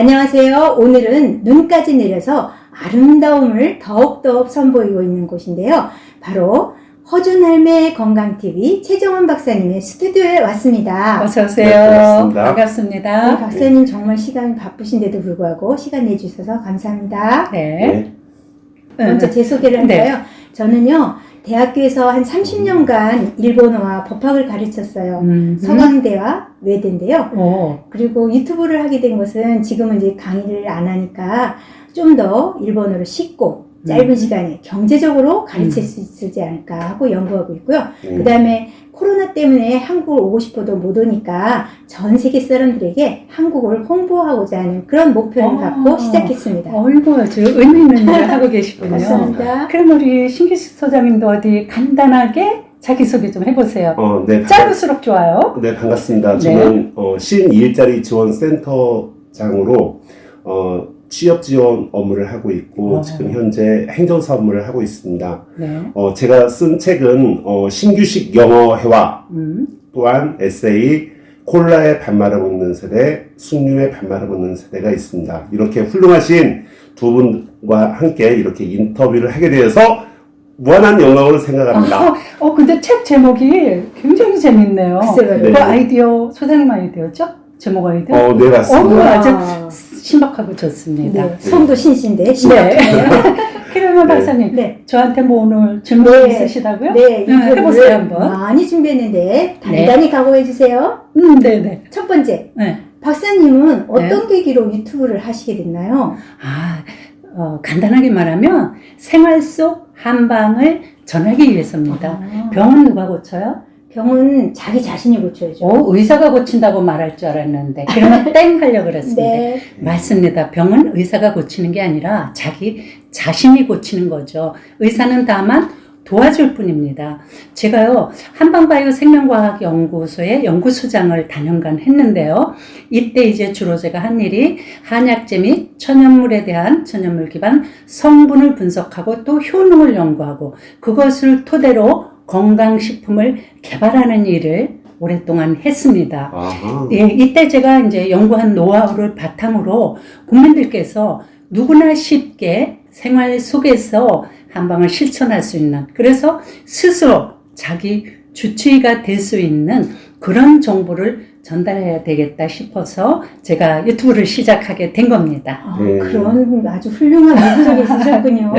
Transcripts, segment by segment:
안녕하세요. 오늘은 눈까지 내려서 아름다움을 더욱더 선보이고 있는 곳인데요. 바로 허준할매 건강TV 최정원 박사님의 스튜디오에 왔습니다. 어서오세요. 네, 반갑습니다. 우리 박사님 정말 시간이 바쁘신데도 불구하고 시간 내주셔서 감사합니다. 네. 먼저 제 소개를 할까요? 저는요, 대학교에서 한 30년간 일본어와 법학을 가르쳤어요. 서강대와 외대인데요. 오. 그리고 유튜브를 하게 된 것은 지금은 이제 강의를 안 하니까 좀 더 일본어를 쉽고 짧은 시간에 경제적으로 가르칠 수 있지 않을까 하고 연구하고 있고요. 그 다음에 코로나 때문에 한국을 오고 싶어도 못 오니까 전 세계 사람들에게 한국을 홍보하고자 하는 그런 목표를 갖고 시작했습니다. 어이구, 아주 의미 있는 일을 하고 계시군요. 감사합니다. 그럼 우리 신기식 소장님도 어디 간단하게 자기소개 좀 해보세요. 네, 짧을수록 좋아요. 네, 반갑습니다. 저는 52일짜리 지원센터장으로 취업 지원 업무를 하고 있고 지금 현재 행정사 업무를 하고 있습니다. 네. 제가 쓴 책은 신규식 영어 회화, 또한 에세이, 콜라에 밥 말아 먹는 세대, 숭늉에 밥 말아 먹는 세대가 있습니다. 이렇게 훌륭하신 두 분과 함께 이렇게 인터뷰를 하게 되어서 무한한 영광으로 생각합니다. 근데 책 제목이 굉장히 재밌네요. 글쎄요. 그 아이디어, 소장님 아이디어죠? 제목 아이디어? 네, 맞습니다. 아주 신박하고 좋습니다. 네, 성도 신신데 네. 그러면 네. 박사님, 네. 저한테 뭐 오늘 질문 네. 있으시다고요? 네, 해보세요 한번. 많이 준비했는데 단단히 각오해 주세요. 네네. 첫 번째, 네. 박사님은 어떤 계기로 유튜브를 하시게 됐나요? 간단하게 말하면 생활 속 한방을 전하기 위해서입니다. 병은 누가 고쳐요? 병은 자기 자신이 고쳐야죠. 의사가 고친다고 말할 줄 알았는데 그러면 땡 하려고 그랬습니다. 네. 맞습니다. 병은 의사가 고치는 게 아니라 자기 자신이 고치는 거죠. 의사는 다만 도와줄 뿐입니다. 제가요, 한방바이오 생명과학연구소의 연구소장을 다년간 했는데요. 이때 이제 주로 제가 한 일이 한약재 및 천연물에 대한 천연물 기반 성분을 분석하고 또 효능을 연구하고 그것을 토대로 건강식품을 개발하는 일을 오랫동안 했습니다. 예, 이때 제가 이제 연구한 노하우를 바탕으로 국민들께서 누구나 쉽게 생활 속에서 한방을 실천할 수 있는, 그래서 스스로 자기 주치의가 될 수 있는 그런 정보를 전달해야 되겠다 싶어서 제가 유튜브를 시작하게 된 겁니다. 그런 아주 훌륭한 목적이 있으셨군요.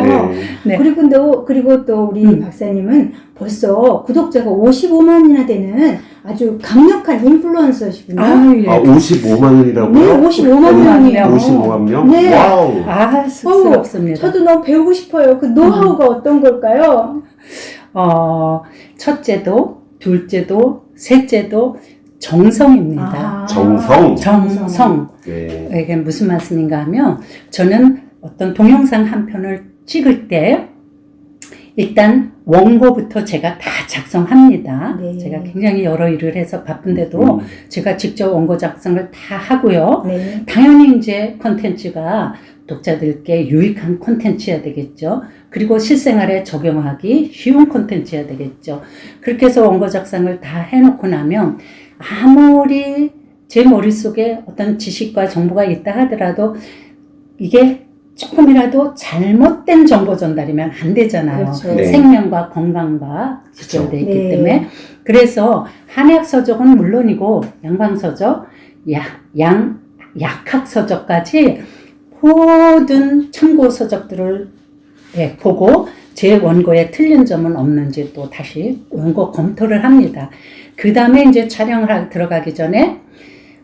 네. 그리고 또 우리 박사님은 벌써 구독자가 55만이나 되는 아주 강력한 인플루언서시군요. 55만 원이라고요? 네, 55만 명이에요. 55만 명? 네. 와우. 쑥스럽습니다. 저도 너무 배우고 싶어요. 그 노하우가 어떤 걸까요? 첫째도, 둘째도, 셋째도 정성입니다. 정성. 네. 이게 무슨 말씀인가 하면 저는 어떤 동영상 한 편을 찍을 때 일단 원고부터 제가 다 작성합니다. 네. 제가 굉장히 여러 일을 해서 바쁜데도 제가 직접 원고 작성을 다 하고요. 네. 당연히 이제 콘텐츠가 독자들께 유익한 콘텐츠여야 되겠죠. 그리고 실생활에 적용하기 쉬운 콘텐츠여야 되겠죠. 그렇게 해서 원고 작성을 다 해놓고 나면 아무리 제 머릿속에 어떤 지식과 정보가 있다 하더라도 이게 조금이라도 잘못된 정보 전달이면 안 되잖아요. 그렇죠. 네. 생명과 건강과 직결되어 있기 네. 때문에. 그래서 한약서적은 물론이고 양방서적, 약학서적까지 모든 참고서적들을 보고 제 원고에 틀린 점은 없는지 또 다시 원고 검토를 합니다. 그 다음에 이제 촬영을 들어가기 전에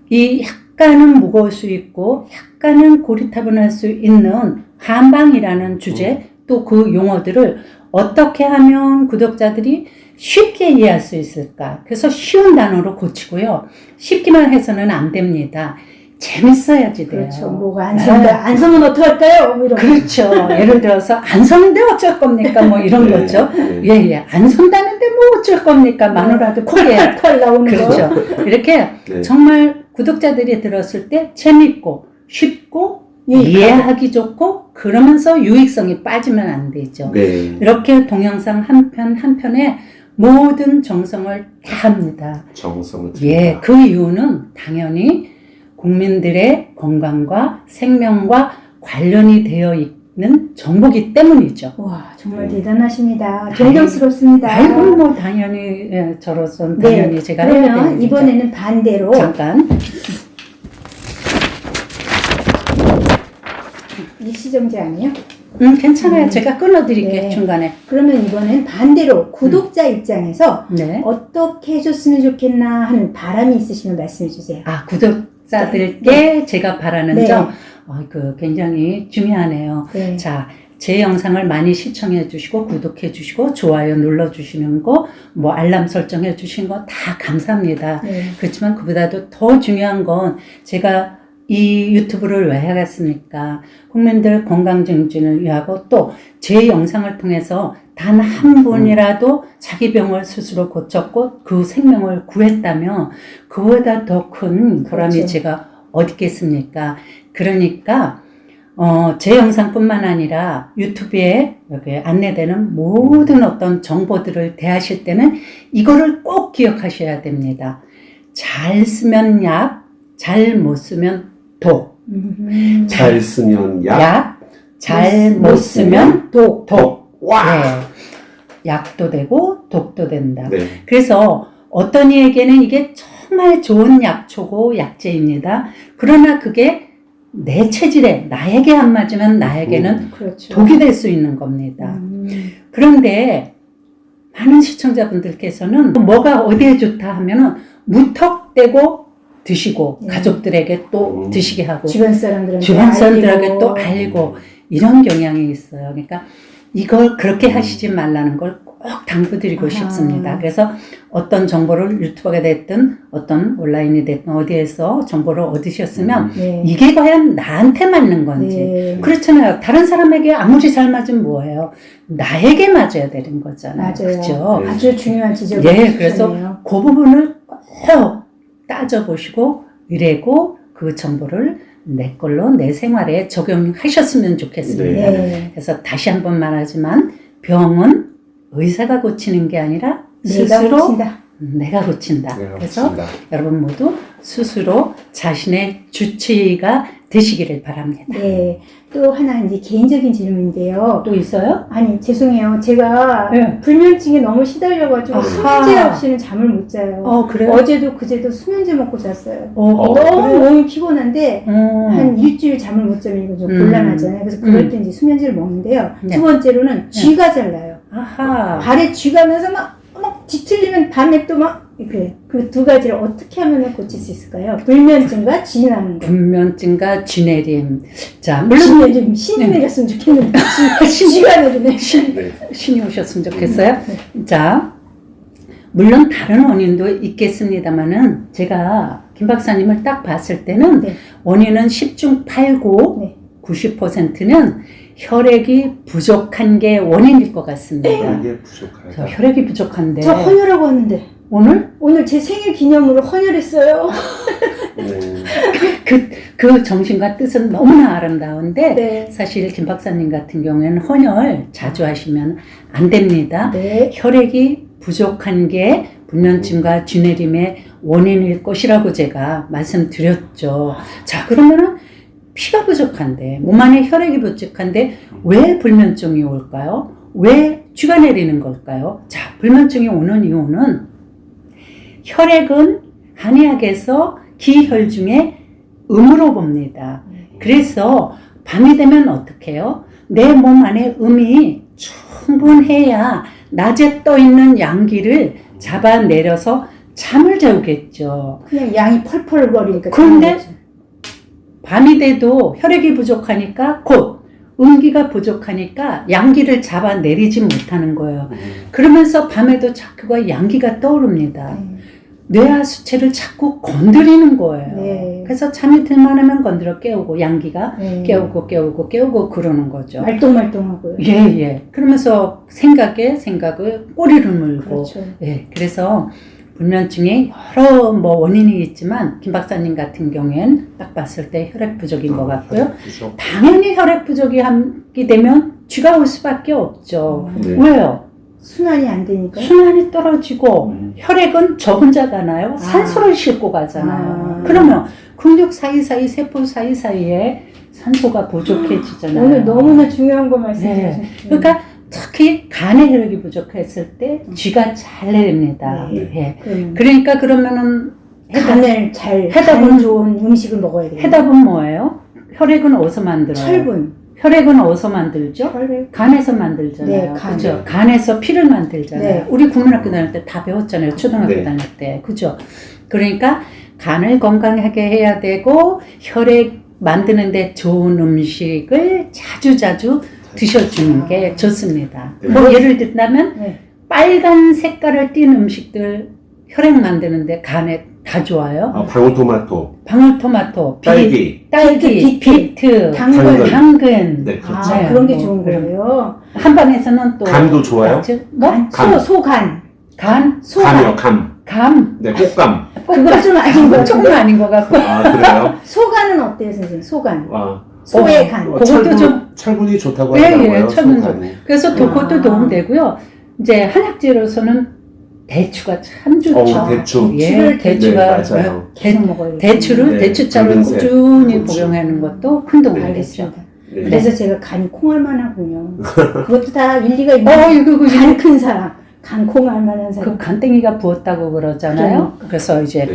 이 약간은 무거울 수 있고 약간은 고리타분할 수 있는 한방이라는 주제 또 그 용어들을 어떻게 하면 구독자들이 쉽게 이해할 수 있을까? 그래서 쉬운 단어로 고치고요. 쉽기만 해서는 안 됩니다. 재밌어야지 돼요. 그렇죠. 뭐가 안 선다. 안 서면 어떡할까요? 뭐 이런. 그렇죠. 예를 들어서 안 서는데 어쩔 겁니까? 뭐 이런 거죠. 예. 안 선다는데 뭐 어쩔 겁니까? 마누라도 크게 콸콸콸 나오는 그렇죠. 거. 이렇게 네. 정말 구독자들이 들었을 때 재밌고 쉽고 이해하기 좋고 그러면서 유익성이 빠지면 안 되죠. 네. 이렇게 동영상 한 편 한 편에 모든 정성을 다 합니다. 정성을 예, 드립니다. 그 이유는 당연히 국민들의 건강과 생명과 관련이 되어 있는 정보기 때문이죠. 와, 정말 대단하십니다. 존경스럽습니다. 아이고, 뭐 당연히 예, 저로선 당연히 네, 제가 해야 그러면 되는 이번에는 반대로 잠깐 일시정지 아니에요? 괜찮아요. 제가 끊어드릴게요. 네. 중간에. 그러면 이번엔 반대로 구독자 입장에서 네. 어떻게 해줬으면 좋겠나 하는 바람이 있으시면 말씀해 주세요. 아, 구독자들께 제가 바라는 네. 점, 굉장히 중요하네요. 네. 자, 제 영상을 많이 시청해 주시고, 구독해 주시고, 좋아요 눌러 주시는 거, 뭐 알람 설정해 주신 거 다 감사합니다. 네. 그렇지만 그보다도 더 중요한 건 제가 이 유튜브를 왜 하겠습니까? 국민들 건강 증진을 위하고 또 제 영상을 통해서 단 한 분이라도 자기 병을 스스로 고쳤고 그 생명을 구했다면 그보다 더 큰 보람이 그렇죠. 제가 어디 있겠습니까? 그러니까 제 영상뿐만 아니라 유튜브에 여기 안내되는 모든 어떤 정보들을 대하실 때는 이거를 꼭 기억하셔야 됩니다. 잘 쓰면 약, 잘 못 쓰면 독. 잘 쓰면 약, 잘 못 쓰면 독. 독. 와. 네. 약도 되고 독도 된다. 네. 그래서 어떤 이에게는 이게 정말 좋은 약초고 약재입니다. 그러나 그게 내 체질에 나에게 안 맞으면 나에게는 그렇죠. 독이 될 수 있는 겁니다. 그런데 많은 시청자분들께서는 뭐가 어디에 좋다 하면은 무턱대고 드시고 네. 가족들에게 또 드시게 하고 주변 사람들한테 주변 사람들에게 알리고. 또 알고 이런 경향이 있어요. 그러니까 이걸 그렇게 하시지 말라는 걸 꼭 당부드리고 아하. 싶습니다. 그래서 어떤 정보를 유튜버가 됐든 어떤 온라인이 됐든 어디에서 정보를 얻으셨으면 네. 이게 과연 나한테 맞는 건지 네. 그렇잖아요. 다른 사람에게 아무리 잘 맞으면 뭐예요? 나에게 맞아야 되는 거잖아요. 맞아요. 그죠? 아주 중요한 지적을 예, 해주셨네요. 그래서 그 부분을 꼭 따져보시고 의뢰고 그 정보를 내 걸로 내 생활에 적용하셨으면 좋겠습니다. 네. 그래서 다시 한 번 말하지만 병은 의사가 고치는 게 아니라 내가 스스로 고친다. 내가 고친다. 네, 그래서 맞습니다. 여러분 모두 스스로 자신의 주치의가 되시기를 바랍니다. 네. 또 하나 이제 개인적인 질문인데요. 또 있어요? 아니, 죄송해요. 제가 네. 불면증에 너무 시달려가지고 아하. 수면제 없이는 잠을 못 자요. 그래요? 어제도 그제도 수면제 먹고 잤어요. 어, 너무 그래요? 몸이 피곤한데 한 일주일 잠을 못 자면 이거 좀 곤란하잖아요. 그래서 그럴 때 이제 수면제를 먹는데요. 네. 두 번째로는 쥐가 잘 나요. 아하. 발에 쥐가 나서 막 뒤틀리면 밤에 또 막 이렇게 그 두 가지를 어떻게 하면 고칠 수 있을까요? 불면증과 쥐 나는 거. 불면증과 쥐내림. 자, 물론 신이 신이 네. 내렸으면 좋겠는데 쥐가 내리네. 네. 신이 오셨으면 좋겠어요. 자, 물론 다른 원인도 있겠습니다만은 제가 김 박사님을 딱 봤을 때는 네. 원인은 10중 8구 네. 90%는 혈액이 부족한 게 원인일 것 같습니다. 이게 그래서 부족하다. 혈액이 부족한데 저 헌혈하고 왔는데 오늘 제 생일 기념으로 헌혈했어요. 그 정신과 뜻은 너무나 아름다운데 네. 사실 김 박사님 같은 경우에는 헌혈 자주 하시면 안 됩니다. 네. 혈액이 부족한 게 불면증과 쥐내림의 원인일 것이라고 제가 말씀드렸죠. 자, 그러면은 피가 부족한데, 몸 안에 혈액이 부족한데, 왜 불면증이 올까요? 왜 쥐가 내리는 걸까요? 자, 불면증이 오는 이유는 혈액은 한의학에서 기혈 중에 음으로 봅니다. 그래서 밤이 되면 어떻게 해요? 내 몸 안에 음이 충분해야 낮에 떠 있는 양기를 잡아내려서 잠을 재우겠죠. 그냥 양이 펄펄 거리니까. 그런데 그런 거죠. 밤이 돼도 혈액이 부족하니까 곧 음기가 부족하니까 양기를 잡아내리지 못하는 거예요. 그러면서 밤에도 자꾸가 양기가 떠오릅니다. 뇌하수체를 자꾸 건드리는 거예요. 네. 그래서 잠이 들만하면 건드려 깨우고 양기가 네. 깨우고 그러는 거죠. 말똥말똥하고요. 예. 그러면서 생각을 꼬리를 물고. 그렇죠. 예. 그래서 불면증에 여러 원인이 있지만 김 박사님 같은 경우엔 딱 봤을 때 혈액 부족인 것 같고요. 부족. 당연히 혈액 부족이 하게 되면 쥐가 올 수밖에 없죠. 네. 왜요? 순환이 안 되니까. 순환이 떨어지고 혈액은 저 혼자 가나요? 산소를 싣고 가잖아요. 그러면 근육 사이사이, 세포 사이사이에 산소가 부족해지잖아요. 오늘 너무나 중요한 거 말씀해주셨어요. 그러니까 특히 간의 혈액이 부족했을 때 쥐가 잘 내립니다. 네. 예. 그러니까 그러면은 간을 잘, 해답은 간 좋은 음식을 먹어야 돼요. 해답은 뭐예요? 혈액은 어디서 만들어요? 철분. 혈액은 어디서 만들죠? 혈액. 간에서 만들잖아요. 네, 간. 그죠? 간에서 피를 만들잖아요. 네. 우리 국민학교 다닐 때 다 배웠잖아요. 초등학교 네. 다닐 때. 그죠? 그러니까 간을 건강하게 해야 되고 혈액 만드는데 좋은 음식을 자주자주 드셔주는 게 좋습니다. 네. 뭐 예를 든다면 네. 빨간 색깔을 띤 음식들 혈액 만드는데 간에 다 좋아요. 방울토마토, 방울토마토, 딸기. 딸기, 비트, 당근. 당근. 네, 그렇죠. 아, 네, 그런 게 뭐 좋은 거예요. 한방에서는 또 감도 좋아요? 뭐? 감. 소간. 간, 감이요, 감. 감. 네, 꽃감. 그건 좀 아닌 것 조금 같은데. 아닌 것 같고. 아, 그래요? 소간은 어때요, 선생님? 소간. 어, 소의 간. 그것도 좀- 철분이 좋다고 예, 하더라고요. 예, 철분도. 소간이. 그래서 그것도 아. 도움되고요. 이제 한약재로서는 대추가 참 좋죠. 대추. 예, 대추가 네, 맞아요. 계속 먹어야 돼요. 대추를 네, 대추차로 붉은색. 꾸준히 그렇죠. 복용하는 것도 큰 도움이 되죠. 알겠습니다. 네. 그래서 제가 간이 콩할 만하군요. 그것도 다 일리가 있는 이거 간 큰 사람. 간 콩할 만한 사람. 그 간땡이가 부었다고 그러잖아요. 그래서 이제 네.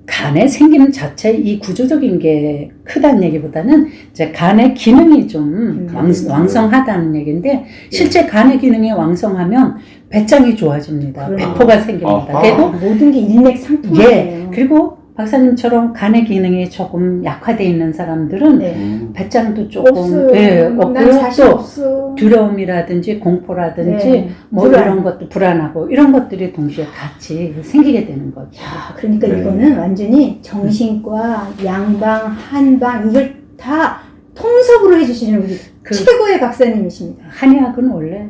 간의 생김 자체 이 구조적인 게 크다는 얘기보다는 이제 간의 기능이 좀 왕성하다는 얘기인데 실제 간의 기능이 왕성하면 배짱이 좋아집니다. 그래요. 배포가 생깁니다. 아하. 그래도 모든 게 일맥상통이에요. 예 그리고 박사님처럼 간의 기능이 조금 약화되어 있는 사람들은 네. 배짱도 조금 없어요. 예, 난 없고요. 자신 또 없어. 두려움이라든지 공포라든지 네. 뭐 불안. 이런 것도 불안하고 이런 것들이 동시에 같이 생기게 되는 거죠. 야, 그러니까 네. 이거는 완전히 정신과 양방, 한방 이걸 다 통섭으로 해주시는 우리 최고의 박사님이십니다. 한의학은 원래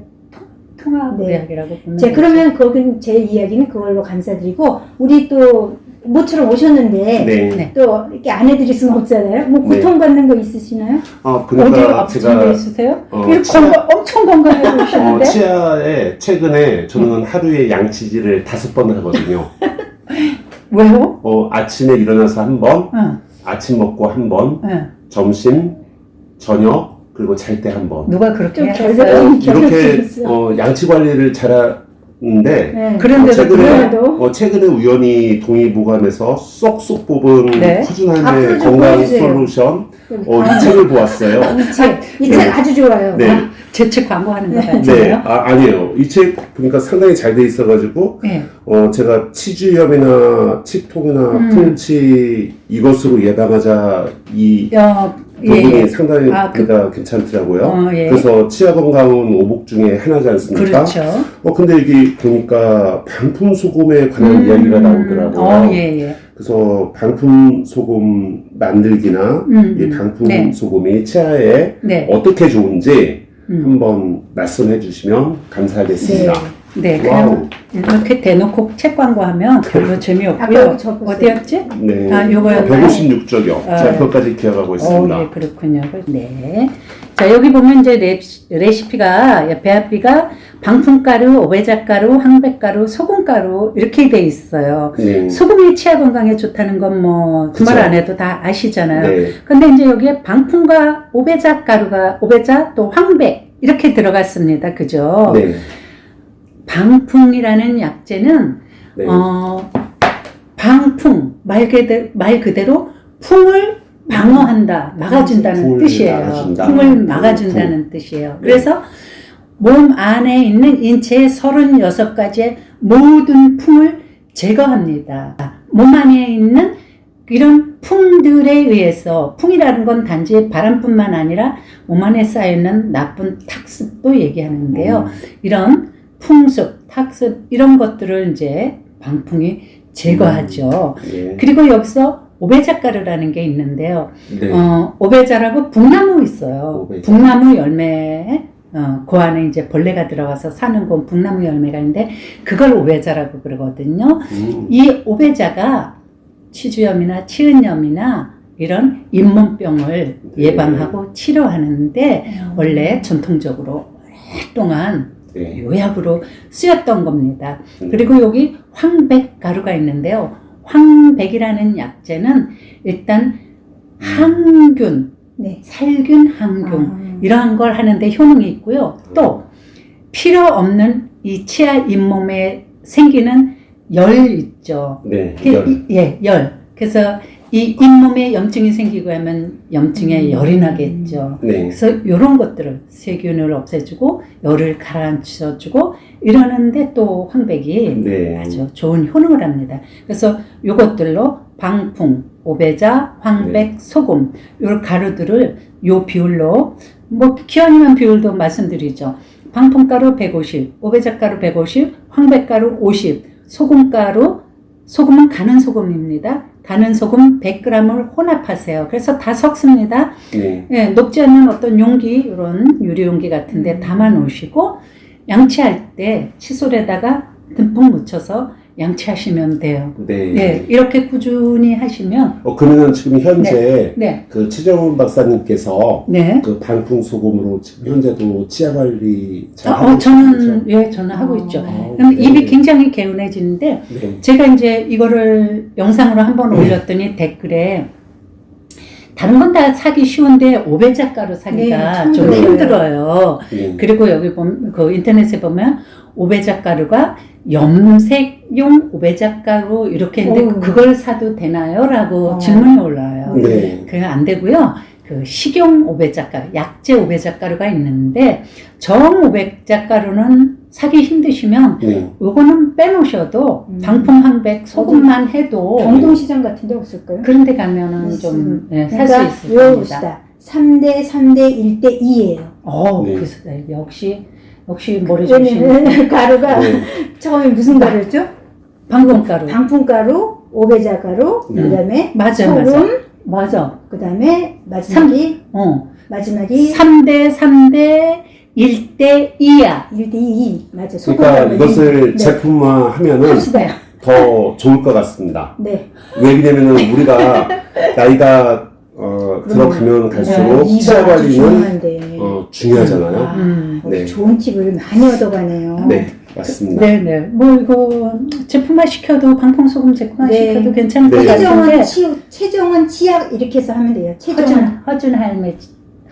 통합의학이라고 보면 자, 그러면 거긴 제 이야기는 그걸로 감사드리고 우리 또 모처럼 오셨는데 네. 또 이렇게 안 해드릴 수는 없잖아요. 뭐 네. 고통받는 거 있으시나요? 어디 그러니까 아프신 데 제가 있으세요? 치아- 엄청 건강해 보이시는데 치아에 최근에 저는 하루에 양치질을 5번 하거든요. 왜요? 아침에 일어나서 한 번, 응, 아침 먹고 한 번, 응. 점심, 저녁, 그리고 잘 때 한 번. 누가 그렇게 좀 하셨어요? 결벽- 이렇게 결벽증 양치 관리를 잘하는데 네. 그런데도 최근에 그래도 최근에 우연히 동의보감에서 쏙쏙 뽑은 네. 허준환의 앞으로 좀 건강 보여주세요. 솔루션 아, 이 책을 보았어요. 이 책 아주 좋아요. 네. 제책 광고하는 거 네. 네, 같아요. 아니에요. 이 책 보니까 상당히 잘 돼 있어가지고 네. 제가 치주염이나 치통이나 풍치 이것으로 예방하자 이 부분이 예. 상당히 아, 그러니까 괜찮더라고요. 예. 그래서 치아 건강은 오복 중에 하나지 않습니까? 그렇죠. 근데 이게 보니까 방풍 소금에 관한 이야기가 나오더라고요. 예. 그래서 방풍 소금 만들기나 이 방풍 네. 소금이 치아에 네. 어떻게 좋은지 한번 말씀해 주시면 감사하겠습니다. 네, 와우. 그냥 이렇게 대놓고 책 광고하면 별로 재미없고요. 아까 여기 적었어요. 어디였지? 네. 아, 요거요. 156쪽이요. 아, 제가 그것까지 기억하고 있습니다. 예, 그렇군요. 네. 자, 여기 보면 이제 레시피가, 배합비가 방풍가루, 오배작가루, 황백가루, 소금가루 이렇게 돼 있어요. 네. 소금이 치아 건강에 좋다는 건 뭐, 그 말 그쵸. 안 해도 다 아시잖아요. 네. 근데 이제 여기에 방풍과 오배작가루가, 오배작 또 황백 이렇게 들어갔습니다. 그죠? 네. 방풍이라는 약재는 네. 방풍 말 그대로 풍을 방어한다, 막아준다는 풍을 뜻이에요. 막아준다. 풍을 막아준다는 뜻이에요. 그래서 몸 안에 있는 인체의 36가지의 모든 풍을 제거합니다. 몸 안에 있는 이런 풍들에 의해서, 풍이라는 건 단지 바람뿐만 아니라 몸 안에 쌓여있는 나쁜 탁습도 얘기하는데요. 이런 풍습, 탁습 이런 것들을 이제 방풍이 제거하죠. 네. 그리고 여기서 오배작가루라는 게 있는데요. 네. 오배자라고 북나무 있어요. 오배자. 북나무 열매, 그 안에 이제 벌레가 들어가서 사는 건 북나무 열매가 있는데 그걸 오배자라고 그러거든요. 이 오배자가 치주염이나 치은염이나 이런 잇몸병을 예방하고 치료하는데 원래 전통적으로 오랫동안 네. 요약으로 쓰였던 겁니다. 음. 그리고 여기 황백가루가 있는데요. 황백이라는 약재는 일단 항균, 네. 살균, 항균 이러한 걸 하는데 효능이 있고요. 또 필요 없는 이 치아 잇몸에 생기는 열 있죠. 네. 열. 그래서 이 잇몸에 염증이 생기고 하면 염증에 열이 나겠죠. 네. 그래서 이런 것들을 세균을 없애주고 열을 가라앉혀주고 이러는데 또 황백이 네. 아주 좋은 효능을 합니다. 그래서 이것들로 방풍, 오배자, 황백, 소금 요 가루들을 요 비율로 뭐 기왕이면 비율도 말씀드리죠. 방풍가루 150, 오배자가루 150, 황백가루 50, 소금가루 소금은 가는 소금입니다. 가는 소금 100g을 혼합하세요. 그래서 다 섞습니다. 네. 예, 녹지 않는 어떤 용기, 이런 유리 용기 같은데 담아 놓으시고 양치할 때 칫솔에다가 듬뿍 묻혀서 양치하시면 돼요. 네. 예, 이렇게 꾸준히 하시면 그러면 지금 현재 네, 그 최정훈 박사님께서 네. 그 방풍 소금으로 지금 현재도 치아 관리 잘 하고 저는 계시죠? 저는 하고 있죠. 아, 그럼 네. 입이 굉장히 개운해지는데 네. 제가 이제 이거를 영상으로 한번 올렸더니 댓글에 다른 건 다 사기 쉬운데 오배자가루 사기가 네, 좀 힘들어요. 힘들어요. 네. 그리고 여기 보면 그 인터넷에 보면 오배자가루가 염색용 오배자가루 이렇게 했는데 오. 그걸 사도 되나요? 라고 어. 질문이 올라와요. 네. 그게 안 되고요. 그 식용 오배자가루, 약재 오배자가루가 있는데 정 오배자가루는 사기 힘드시면 네. 요거는 빼놓으셔도 방풍 황백 소금만 해도 경동시장 같은 데 없을까요? 그런 데 가면은 좀 살 수 그러니까 있을 겁니다. 외워봅시다. 3대 3대 1대 2예요. 네. 그래서 역시 머리 좋으신 왜냐면 가루가 네. 처음에 무슨 가루였죠? 방금가루. 방풍가루, 오배자가루, 네. 그다음에 맞아, 소금, 맞아. 그다음에 마지막이 3대 3대 1대 2야. 1대 2. 맞아. 그러니까 이것을 네. 제품화하면은 합시다요. 더 좋을 것 같습니다. 네. 왜냐면은 우리가 나이가 들어가면 갈수록 이가 치아 아주 관리는 중요한데. 중요하잖아요. 어, 네. 좋은 팁을 많이 얻어가네요. 네, 맞습니다. 네네. 뭐 이거 제품화 시켜도 방풍소금 제품화 네. 시켜도 괜찮을 것 네. 같은데 최정은 치약 이렇게 해서 하면 돼요. 최정은. 허준 할매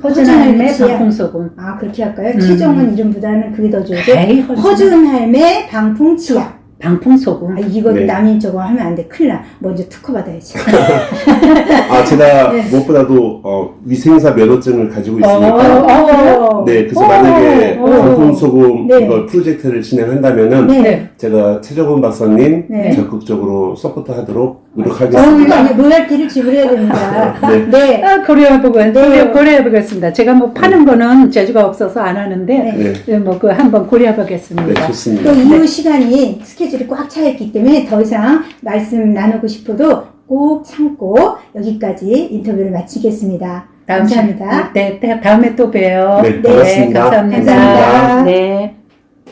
허준 할매 치약. 방풍소금. 아, 그렇게 할까요? 최정은 이름보다는 그게 더 좋죠. 에이, 허준 할매 방풍 치약. 방풍소금. 아, 이거 네. 남이 저거 하면 안 돼. 큰일 나. 먼저 특허 받아야지. 제가 네. 무엇보다도 위생사 면허증을 가지고 있으니까 네, 그래서 만약에 방풍소금 네. 이걸 프로젝트를 진행한다면은 네. 제가 최정훈 박사님 네. 적극적으로 서포트하도록 이거 노력하겠습니다. 아니, 로열티를 지불해야 됩니다. 네. 네. 고려해보겠습니다. 제가 뭐 파는 거는 재주가 없어서 안 하는데, 네. 뭐 그 한번 고려해보겠습니다. 네, 좋습니다. 또 이후 시간이 스케줄이 꽉 차 있기 때문에 더 이상 말씀 나누고 싶어도 꼭 참고 여기까지 인터뷰를 마치겠습니다. 감사합니다. 다음에 또 봬요. 네, 반갑습니다. 감사합니다. 감사합니다. 네.